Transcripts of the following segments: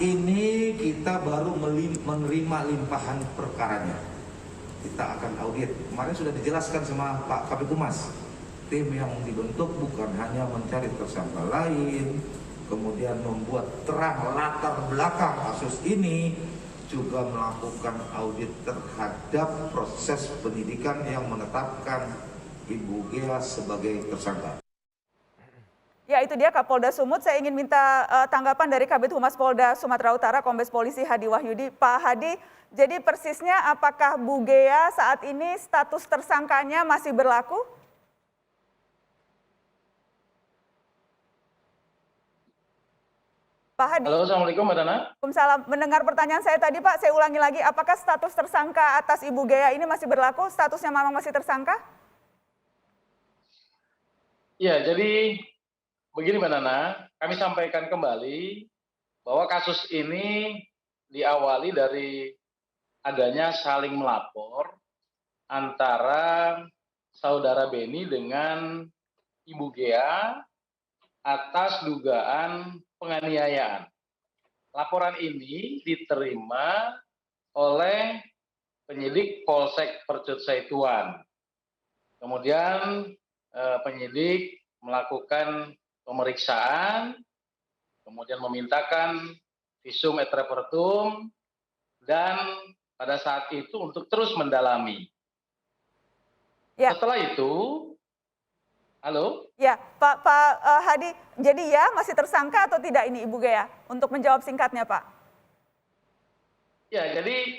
ini kita baru menerima limpahan perkaranya. Kita akan audit. Kemarin sudah dijelaskan sama Pak Kabid Humas. Tim yang dibentuk bukan hanya mencari tersangka lain, kemudian membuat terang latar belakang kasus ini, juga melakukan audit terhadap proses penyidikan yang menetapkan Ibu Gea sebagai tersangka. Ya, itu dia Kapolda Sumut. Saya ingin minta tanggapan dari Kabid Humas Polda Sumatera Utara, Kombes Polisi Hadi Wahyudi. Pak Hadi, jadi persisnya apakah Bu Gea saat ini status tersangkanya masih berlaku? Pak Hadi. Halo, Assalamualaikum Mbak Nana. Waalaikumsalam. Mendengar pertanyaan saya tadi Pak, saya ulangi lagi. Apakah status tersangka atas Ibu Gea ini masih berlaku? Statusnya memang masih tersangka? Ya, jadi begini Mbak Nana, kami sampaikan kembali bahwa kasus ini diawali dari adanya saling melapor antara saudara Beni dengan Ibu Gea atas dugaan penganiayaan. Laporan ini diterima oleh penyidik Polsek Percut/Setuan. Kemudian penyidik melakukan pemeriksaan, kemudian memintakan visum et repertum, dan pada saat itu untuk terus mendalami. Ya. Setelah itu, halo? Ya, Pak Hadi, jadi ya masih tersangka atau tidak ini Ibu Gea? Untuk menjawab singkatnya Pak. Ya, jadi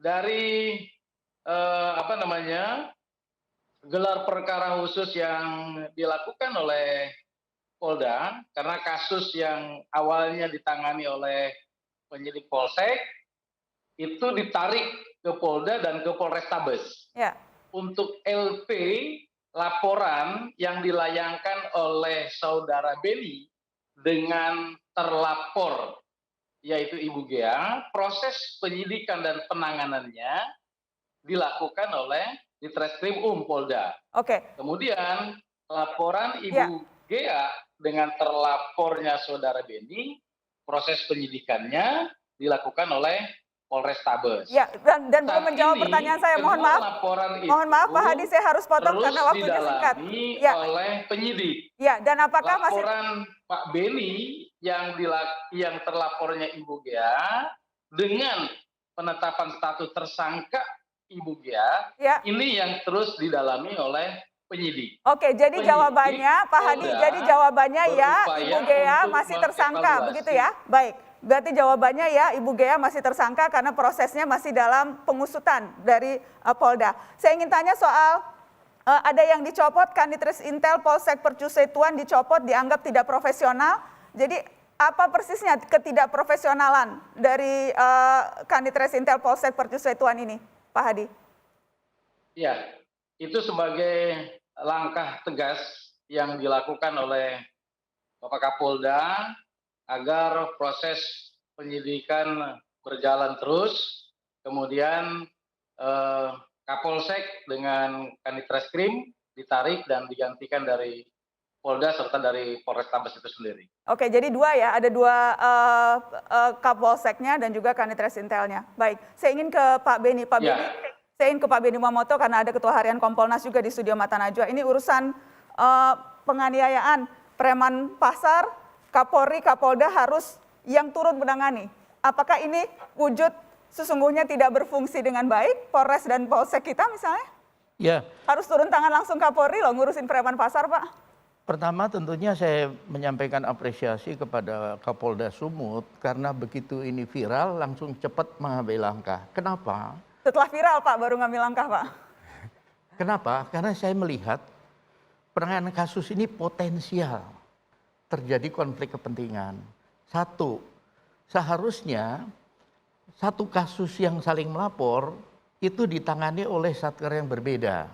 dari gelar perkara khusus yang dilakukan oleh Polda, karena kasus yang awalnya ditangani oleh penyidik Polsek, itu ditarik ke Polda dan ke Polrestabes. Ya. Untuk LP laporan yang dilayangkan oleh saudara Beni dengan terlapor, yaitu Ibu Gea, proses penyidikan dan penanganannya dilakukan oleh Ditreskrim Polda. Oke. Kemudian laporan Ibu Gea dengan terlapornya saudara Beni, proses penyidikannya dilakukan oleh Polrestabes. Ya, dan belum menjawab pertanyaan saya. Mohon maaf. Mohon maaf Pak Hadi, saya harus potong karena waktunya singkat. Ya. Oleh penyidik. Ya, dan apakah laporan Pak Beni yang terlapornya Ibu Gea dengan penetapan status tersangka Ibu Gea, ini yang terus didalami oleh penyidik. Oke, jadi jawabannya Pak Hadi, jadi jawabannya ya Ibu Gea masih tersangka, begitu ya? Baik, berarti jawabannya ya Ibu Gea masih tersangka karena prosesnya masih dalam pengusutan dari Polda. Saya ingin tanya soal ada yang dicopot, Kanitres Intel Polsek Percut/Setuan dicopot, dianggap tidak profesional. Jadi apa persisnya ketidakprofesionalan dari Kanitres Intel Polsek Percut/Setuan ini, Pak Hadi? Ya, itu sebagai langkah tegas yang dilakukan oleh Bapak Kapolda agar proses penyidikan berjalan terus, kemudian Kapolsek dengan Kanitreskrim ditarik dan digantikan dari Polda serta dari Polrestabes itu sendiri. Oke, jadi dua ya, ada dua Kapolseknya dan juga Kanitres Intelnya. Baik, saya ingin ke Pak Beni. Pak Beni, saya ingin ke Pak Beni Mamoto karena ada Ketua Harian Kompolnas juga di studio Mata Najwa. Ini urusan penganiayaan preman pasar, Kapolri, Kapolda harus yang turut menangani. Apakah ini wujud sesungguhnya tidak berfungsi dengan baik, Polres dan Polsek kita misalnya? Ya. Harus turun tangan langsung Kapolri loh ngurusin preman pasar, Pak. Pertama tentunya saya menyampaikan apresiasi kepada Kapolda Sumut karena begitu ini viral langsung cepat mengambil langkah. Kenapa? Setelah viral Pak baru ngambil langkah Pak. Kenapa? Karena saya melihat penanganan kasus ini potensial terjadi konflik kepentingan. Satu, seharusnya satu kasus yang saling melapor itu ditangani oleh satker yang berbeda.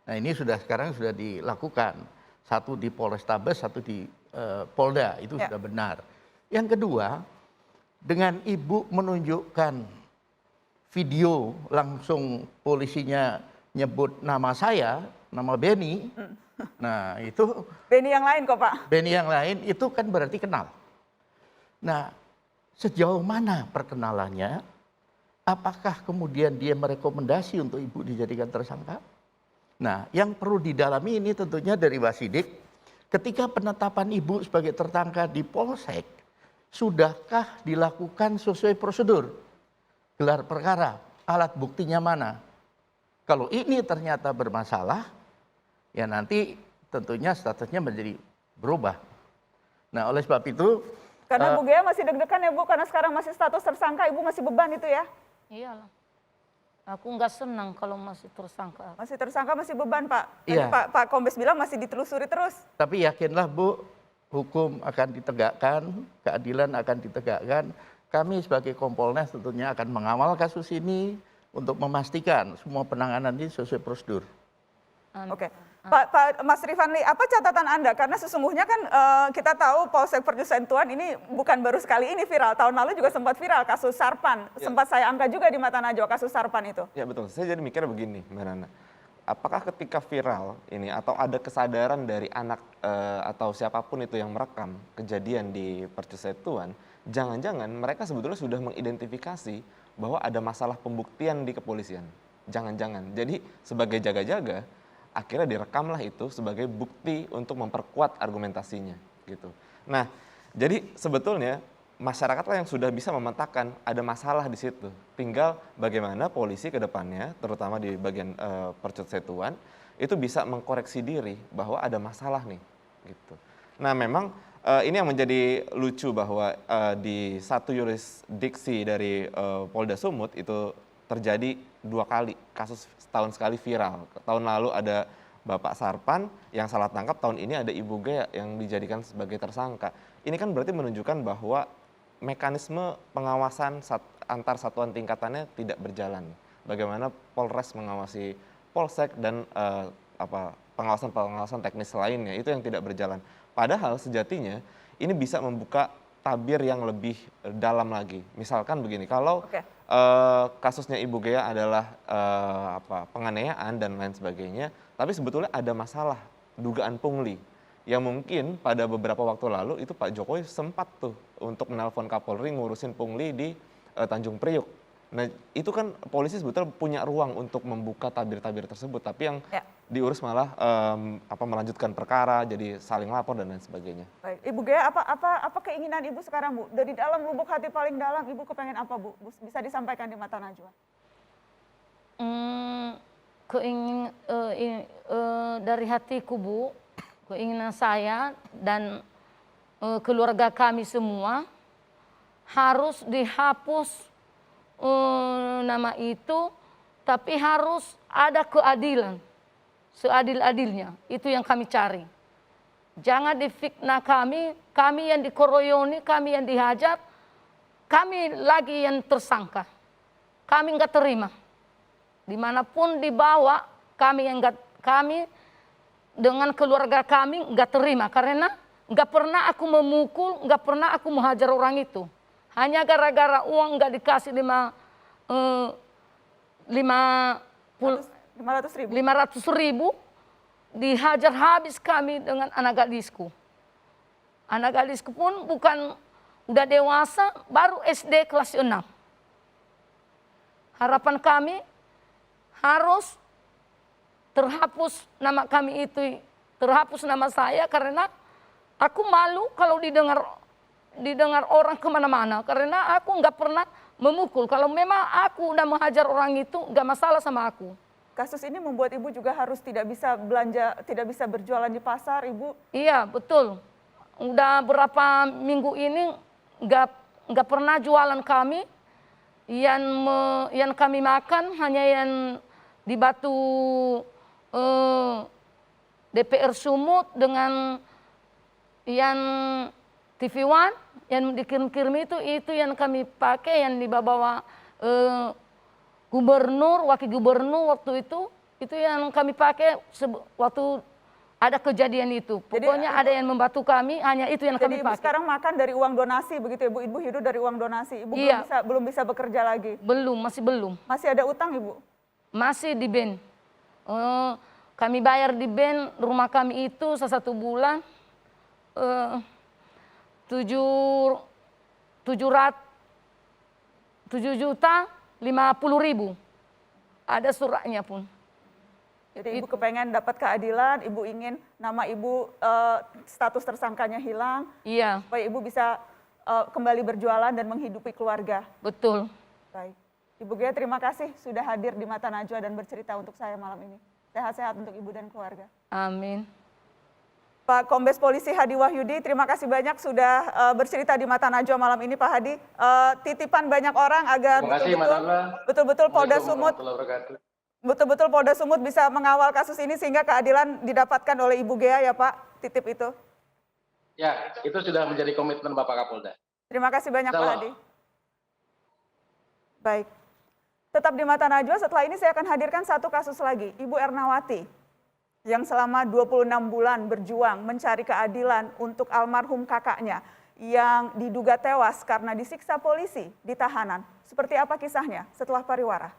Nah ini sekarang sudah dilakukan. Satu di Polrestabes, satu di Polda, itu sudah benar. Yang kedua, dengan Ibu menunjukkan video langsung polisinya nyebut nama saya, nama Beni, nah itu... Beni yang lain kok Pak. Beni yang lain itu kan berarti kenal. Nah sejauh mana perkenalannya, apakah kemudian dia merekomendasi untuk ibu dijadikan tersangka. Nah, yang perlu didalami ini tentunya dari Wasidik, ketika penetapan ibu sebagai tersangka di Polsek, sudahkah dilakukan sesuai prosedur? Gelar perkara, alat buktinya mana? Kalau ini ternyata bermasalah, ya nanti tentunya statusnya menjadi berubah. Nah, oleh sebab itu... Karena Bu Gea masih deg-degan ya Bu, karena sekarang masih status tersangka, Ibu masih beban itu ya? Iyalah. Aku nggak senang kalau masih tersangka. Masih tersangka, masih beban Pak. Tadi Iya. Pak Kombes bilang masih ditelusuri terus. Tapi yakinlah Bu, hukum akan ditegakkan, keadilan akan ditegakkan. Kami sebagai Kompolnas tentunya akan mengawal kasus ini untuk memastikan semua penanganan ini sesuai prosedur. Oke. Pak Mas Rifanli, apa catatan Anda? Karena sesungguhnya kan kita tahu Polsek Perjusentuan ini bukan baru sekali ini viral. Tahun lalu juga sempat viral kasus Sarpan. Ya. Sempat saya angkat juga di Mata Najwa kasus Sarpan itu. Ya betul, saya jadi mikir begini Mbak Nana. Apakah ketika viral ini atau ada kesadaran dari anak atau siapapun itu yang merekam kejadian di Perjusentuan, jangan-jangan mereka sebetulnya sudah mengidentifikasi bahwa ada masalah pembuktian di kepolisian. Jangan-jangan. Jadi sebagai jaga-jaga, akhirnya direkamlah itu sebagai bukti untuk memperkuat argumentasinya gitu. Nah, jadi sebetulnya masyarakatlah yang sudah bisa memetakan ada masalah di situ. Tinggal bagaimana polisi ke depannya, terutama di bagian Perjusentuan, itu bisa mengkoreksi diri bahwa ada masalah nih gitu. Nah, memang ini yang menjadi lucu bahwa di satu yurisdiksi dari Polda Sumut itu terjadi 2 kali kasus setahun sekali viral. Tahun lalu ada Bapak Sarpan yang salah tangkap, tahun ini ada Ibu Gea yang dijadikan sebagai tersangka. Ini kan berarti menunjukkan bahwa mekanisme pengawasan antar satuan tingkatannya tidak berjalan. Bagaimana Polres mengawasi Polsek dan pengawasan-pengawasan teknis lainnya itu yang tidak berjalan. Padahal sejatinya ini bisa membuka tabir yang lebih dalam lagi. Misalkan begini, kalau kasusnya Ibu Gea adalah penganiayaan dan lain sebagainya, tapi sebetulnya ada masalah dugaan pungli yang mungkin pada beberapa waktu lalu itu Pak Jokowi sempat tuh untuk menelpon Kapolri ngurusin pungli di Tanjung Priuk. Nah, itu kan polisi sebetulnya punya ruang untuk membuka tabir-tabir tersebut, tapi yang diurus malah melanjutkan perkara, jadi saling lapor dan lain sebagainya. Baik, Ibu Gea, apa keinginan Ibu sekarang, Bu? Dari dalam lubuk hati paling dalam, Ibu kepengen apa, Bu? Bisa disampaikan di Mata Najwa. Dari hatiku, Bu, keinginan saya dan keluarga kami semua harus dihapus nama itu, tapi harus ada keadilan, seadil-adilnya. Itu yang kami cari. Jangan difitnah kami yang dikeroyoni, kami yang dihajar, kami lagi yang tersangka. Kami enggak terima. Dimanapun dibawa, kami dengan keluarga kami enggak terima, karena enggak pernah aku memukul, enggak pernah aku menghajar orang itu. Hanya gara-gara uang nggak dikasih 500.000, dihajar habis kami dengan anak gadisku. Anak gadisku pun bukan udah dewasa, baru SD kelas 6. Harapan kami harus terhapus nama kami itu, terhapus nama saya, karena aku malu kalau didengar orang kemana-mana, karena aku nggak pernah memukul. Kalau memang aku udah menghajar orang itu, nggak masalah sama aku. Kasus ini membuat Ibu juga harus tidak bisa belanja, tidak bisa berjualan di pasar, Ibu. Iya, betul. Udah berapa minggu ini nggak pernah jualan kami. Yang kami makan hanya yang di Batu DPR Sumut dengan yang TV One yang dikirim-kirim itu yang kami pakai, yang dibawa gubernur, wakil gubernur waktu itu yang kami pakai waktu ada kejadian itu. Pokoknya ada yang membantu kami, hanya itu yang kami Jadi Ibu pakai. sekarang makan dari uang donasi begitu ya, Bu? Ibu hidup dari uang donasi. Ibu Iya. belum bisa bekerja lagi. Masih belum. Masih ada utang, Ibu? Masih di BEN. Kami bayar di BEN rumah kami itu 1 bulan 700 7.050.000. Ada suratnya pun. Jadi Ibu kepengen dapat keadilan, Ibu ingin nama Ibu status tersangkanya hilang, Iya, supaya Ibu bisa kembali berjualan dan menghidupi keluarga. betul. Baik. Ibu Gea, terima kasih sudah hadir di Mata Najwa dan bercerita untuk saya malam ini. Sehat-sehat untuk Ibu dan keluarga. Amin. Pak Kombes Polisi Hadi Wahyudi, terima kasih banyak sudah bercerita di Mata Najwa malam ini, Pak Hadi. Titipan banyak orang agar Terima kasih, Mbak Nana. betul-betul Polda Assalamualaikum Sumut warahmatullahi wabarakatuh. betul-betul Polda Sumut bisa mengawal kasus ini sehingga keadilan didapatkan oleh Ibu Gea ya Pak. Titip itu. Ya, itu sudah menjadi komitmen Bapak Kapolda. Terima kasih banyak Pak Insya Allah. Hadi. Baik. Tetap di Mata Najwa, setelah ini saya akan hadirkan satu kasus lagi. Ibu Ernawati yang selama 26 bulan berjuang mencari keadilan untuk almarhum kakaknya yang diduga tewas karena disiksa polisi di tahanan. Seperti apa kisahnya setelah pariwara?